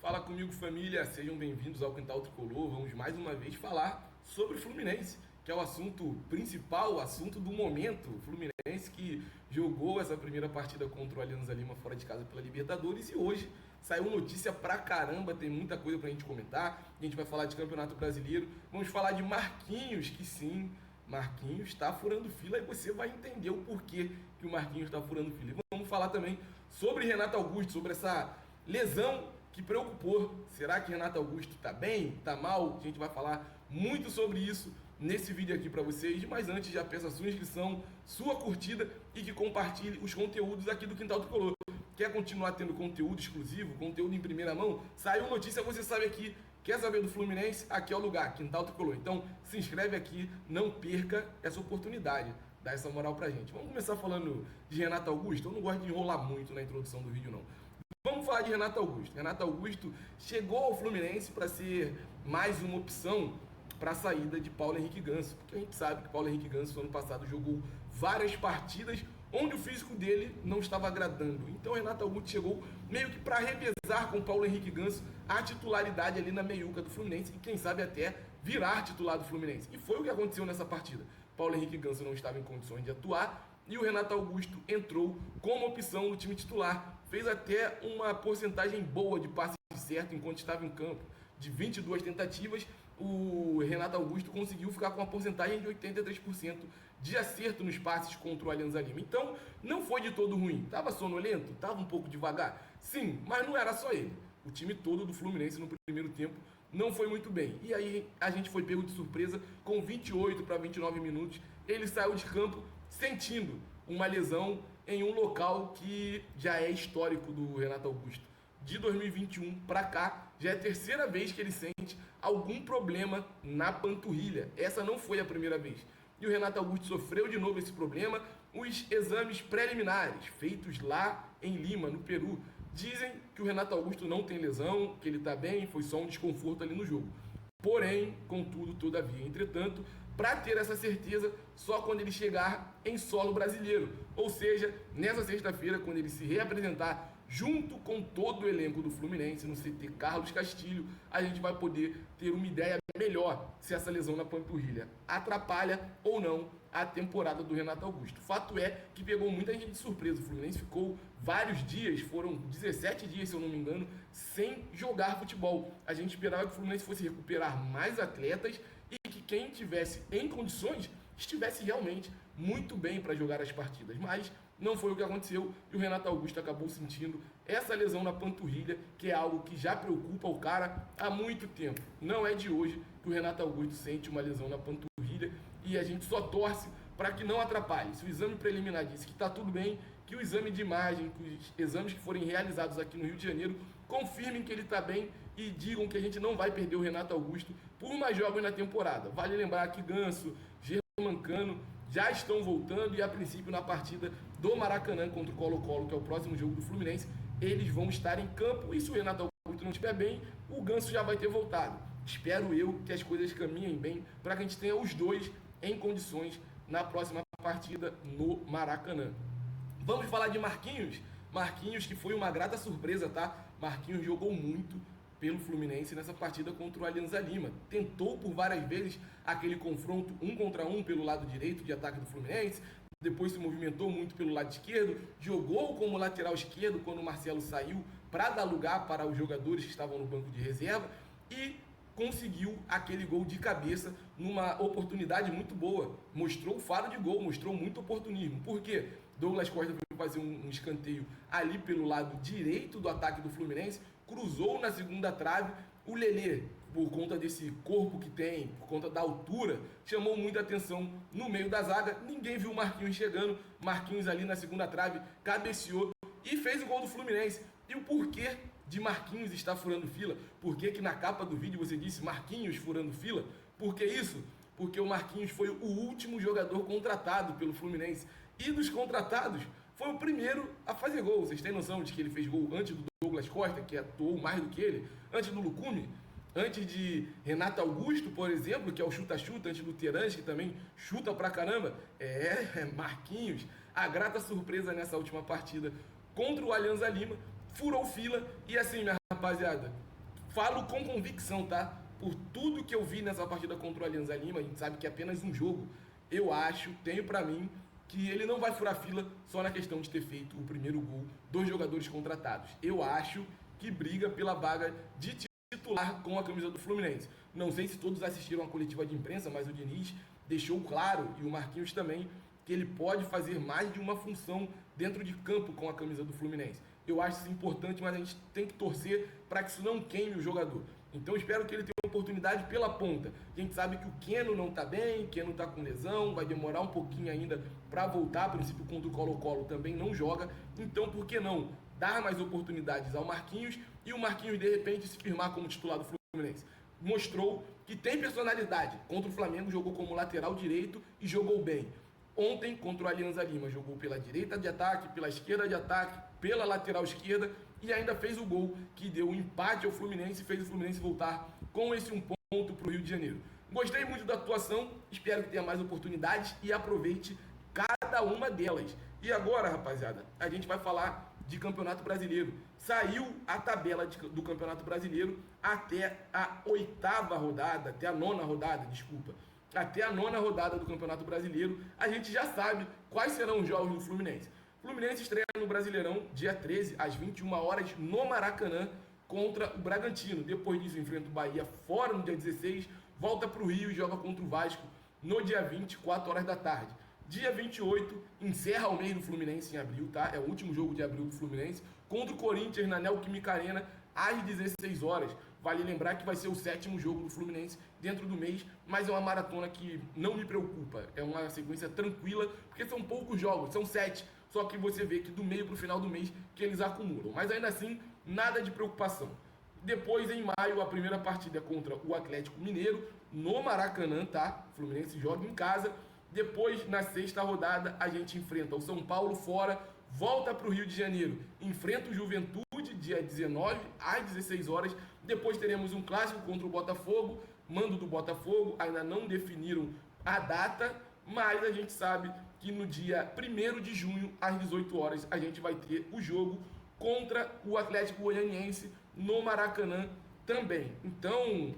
Fala comigo, família, sejam bem-vindos ao Quintal Tricolor. Vamos mais uma vez falar sobre o Fluminense, que é o assunto principal, o assunto do momento. O Fluminense que jogou essa primeira partida contra o Alianza Lima fora de casa pela Libertadores e hoje saiu notícia pra caramba, tem muita coisa pra gente comentar. A gente vai falar de Campeonato Brasileiro, vamos falar de Marquinhos, que sim, Marquinhos está furando fila e você vai entender o porquê que o Marquinhos está furando fila. E vamos falar também sobre Renato Augusto, sobre essa lesão que preocupou. Será que Renato Augusto está bem? Está mal? A gente vai falar muito sobre isso nesse vídeo aqui para vocês. Mas antes, já peço a sua inscrição, sua curtida e que compartilhe os conteúdos aqui do Quintal Tricolor. Quer continuar tendo conteúdo exclusivo, conteúdo em primeira mão? Saiu notícia, você sabe aqui. Quer saber do Fluminense? Aqui é o lugar, Quintal Tricolor. Então, se inscreve aqui, não perca essa oportunidade. Dá essa moral pra gente. Vamos começar falando de Renato Augusto. Eu não gosto de enrolar muito na introdução do vídeo, não. Vamos falar de Renato Augusto. Renato Augusto chegou ao Fluminense para ser mais uma opção para a saída de Paulo Henrique Ganso, porque a gente sabe que Paulo Henrique Ganso, no ano passado, jogou várias partidas onde o físico dele não estava agradando. Então, Renato Augusto chegou meio que para revezar com Paulo Henrique Ganso a titularidade ali na meiuca do Fluminense e, quem sabe, até virar titular do Fluminense. E foi o que aconteceu nessa partida. Paulo Henrique Ganso não estava em condições de atuar e o Renato Augusto entrou como opção no time titular. Fez até uma porcentagem boa de passes certos enquanto estava em campo. De 22 tentativas, o Renato Augusto conseguiu ficar com uma porcentagem de 83% de acerto nos passes contra o Alianza Lima. Então, não foi de todo ruim. Estava sonolento? Estava um pouco devagar? Sim, mas não era só ele. O time todo do Fluminense no primeiro tempo não foi muito bem. E aí a gente foi pego de surpresa com 28 para 29 minutos. Ele saiu de campo sentindo uma lesão em um local que já é histórico do Renato Augusto. De 2021 para cá, já é a terceira vez que ele sente algum problema na panturrilha. Essa não foi a primeira vez. E o Renato Augusto sofreu de novo esse problema. Os exames preliminares feitos lá em Lima, no Peru, dizem que o Renato Augusto não tem lesão, que ele está bem, foi só um desconforto ali no jogo. Porém, contudo, todavia, entretanto, para ter essa certeza, só quando ele chegar em solo brasileiro. Ou seja, nessa sexta-feira, quando ele se reapresentar junto com todo o elenco do Fluminense, no CT Carlos Castilho, a gente vai poder ter uma ideia melhor se essa lesão na panturrilha atrapalha ou não a temporada do Renato Augusto. Fato é que pegou muita gente de surpresa. O Fluminense ficou vários dias, foram 17 dias, se eu não me engano, sem jogar futebol. A gente esperava que o Fluminense fosse recuperar mais atletas e que quem tivesse em condições estivesse realmente muito bem para jogar as partidas, mas não foi o que aconteceu e o Renato Augusto acabou sentindo essa lesão na panturrilha, que é algo que já preocupa o cara há muito tempo. Não é de hoje que o Renato Augusto sente uma lesão na panturrilha e a gente só torce para que não atrapalhe. Se o exame preliminar disse que está tudo bem, que o exame de imagem, que os exames que forem realizados aqui no Rio de Janeiro confirmem que ele está bem e digam que a gente não vai perder o Renato Augusto por mais jogos na temporada. Vale lembrar que Ganso, Germancano já estão voltando e a princípio na partida do Maracanã contra o Colo-Colo, que é o próximo jogo do Fluminense, eles vão estar em campo e se o Renato Augusto não estiver bem, o Ganso já vai ter voltado. Espero eu que as coisas caminhem bem para que a gente tenha os dois em condições na próxima partida no Maracanã. Vamos falar de Marquinhos. Marquinhos que foi uma grata surpresa, tá? Marquinhos jogou muito pelo Fluminense nessa partida contra o Alianza Lima. Tentou por várias vezes aquele confronto 1 contra 1 pelo lado direito de ataque do Fluminense, depois se movimentou muito pelo lado esquerdo, jogou como lateral esquerdo quando o Marcelo saiu para dar lugar para os jogadores que estavam no banco de reserva e conseguiu aquele gol de cabeça numa oportunidade muito boa. Mostrou o faro de gol, mostrou muito oportunismo. Por quê? Douglas Costa foi fazer um escanteio ali pelo lado direito do ataque do Fluminense, cruzou na segunda trave, o Lelê, por conta desse corpo que tem, por conta da altura, chamou muita atenção no meio da zaga, ninguém viu o Marquinhos chegando, Marquinhos ali na segunda trave, cabeceou e fez o gol do Fluminense. E o porquê de Marquinhos estar furando fila? Por que na capa do vídeo você disse Marquinhos furando fila? Por que isso? Porque o Marquinhos foi o último jogador contratado pelo Fluminense e dos contratados foi o primeiro a fazer gol. Vocês têm noção de que ele fez gol antes do Douglas Costa, que atuou mais do que ele, antes do Lucumi, antes de Renato Augusto, por exemplo, que é o chuta-chuta, antes do Terence, que também chuta pra caramba. Marquinhos, a grata surpresa nessa última partida contra o Alianza Lima, furou fila e assim, minha rapaziada, falo com convicção, tá? Por tudo que eu vi nessa partida contra o Alianza Lima, a gente sabe que é apenas um jogo. Eu acho, tenho pra mim, que ele não vai furar fila só na questão de ter feito o primeiro gol dos jogadores contratados. Eu acho que briga pela vaga de titular com a camisa do Fluminense. Não sei se todos assistiram a coletiva de imprensa, mas o Diniz deixou claro, e o Marquinhos também, que ele pode fazer mais de uma função dentro de campo com a camisa do Fluminense. Eu acho isso importante, mas a gente tem que torcer para que isso não queime o jogador. Então espero que ele tenha uma oportunidade pela ponta. A gente sabe que o Keno não está bem, o Keno está com lesão, vai demorar um pouquinho ainda para voltar. A princípio, contra o Colo-Colo também não joga. Então, por que não dar mais oportunidades ao Marquinhos e o Marquinhos, de repente, se firmar como titular do Fluminense? Mostrou que tem personalidade. Contra o Flamengo, jogou como lateral direito e jogou bem. Ontem, contra o Alianza Lima, jogou pela direita de ataque, pela esquerda de ataque, pela lateral esquerda e ainda fez o gol que deu o empate ao Fluminense e fez o Fluminense voltar com esse um ponto para o Rio de Janeiro. Gostei muito da atuação, espero que tenha mais oportunidades e aproveite cada uma delas. E agora, rapaziada, a gente vai falar de Campeonato Brasileiro. Saiu a tabela do Campeonato Brasileiro até a nona rodada do Campeonato Brasileiro. A gente já sabe quais serão os jogos do Fluminense. O Fluminense estreia no Brasileirão, dia 13, às 21 horas, no Maracanã, contra o Bragantino. Depois disso, enfrenta o Bahia fora no dia 16, volta para o Rio e joga contra o Vasco no dia 20, 4 horas da tarde. Dia 28, encerra o mês do Fluminense em abril, tá? É o último jogo de abril do Fluminense, contra o Corinthians na Neoquímica Arena, às 16 horas. Vale lembrar que vai ser o 7º jogo do Fluminense dentro do mês, mas é uma maratona que não me preocupa. É uma sequência tranquila, porque são poucos jogos, são 7. Só que você vê que do meio para o final do mês que eles acumulam. Mas ainda assim, nada de preocupação. Depois, em maio, a primeira partida é contra o Atlético Mineiro, no Maracanã, tá? O Fluminense joga em casa. Depois, na 6ª rodada, a gente enfrenta o São Paulo fora, volta para o Rio de Janeiro, enfrenta o Juventude, dia 19, às 16 horas. Depois teremos um clássico contra o Botafogo, mando do Botafogo, ainda não definiram a data, mas a gente sabe que no dia 1º de junho, às 18 horas, a gente vai ter o jogo contra o Atlético Goianiense no Maracanã também. Então,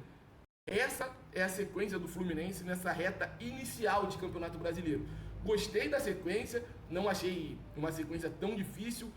essa é a sequência do Fluminense nessa reta inicial de Campeonato Brasileiro. Gostei da sequência, não achei uma sequência tão difícil.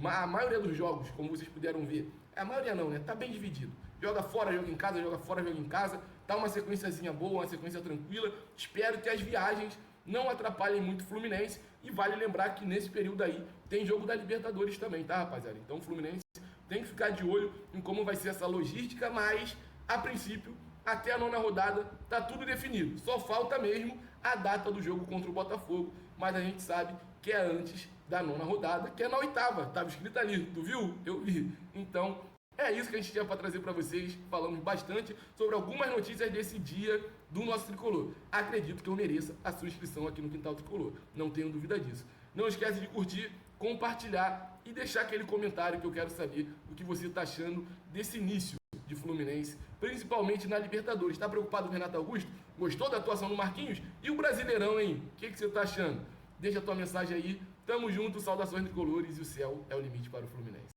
A maioria dos jogos, como vocês puderam ver, a maioria não, né? Tá bem dividido. Joga fora, joga em casa, joga fora, joga em casa. Tá uma sequenciazinha boa, uma sequência tranquila. Espero que as viagens não atrapalhem muito o Fluminense. E vale lembrar que nesse período aí tem jogo da Libertadores também, tá, rapaziada? Então o Fluminense tem que ficar de olho em como vai ser essa logística, mas a princípio, até a 9ª rodada, tá tudo definido. Só falta mesmo a data do jogo contra o Botafogo, mas a gente sabe que é antes da 9ª rodada, que é na 8ª. Tava escrito ali, tu viu? Eu vi. Então, é isso que a gente tinha para trazer para vocês. Falamos bastante sobre algumas notícias desse dia do nosso Tricolor. Acredito que eu mereça a sua inscrição aqui no Quintal Tricolor. Não tenho dúvida disso. Não esquece de curtir, compartilhar e deixar aquele comentário que eu quero saber o que você está achando desse início de Fluminense, principalmente na Libertadores. Está preocupado com o Renato Augusto? Gostou da atuação do Marquinhos? E o Brasileirão, hein? O que você está achando? Deixa a tua mensagem aí. Tamo junto, saudações tricolores e o céu é o limite para o Fluminense.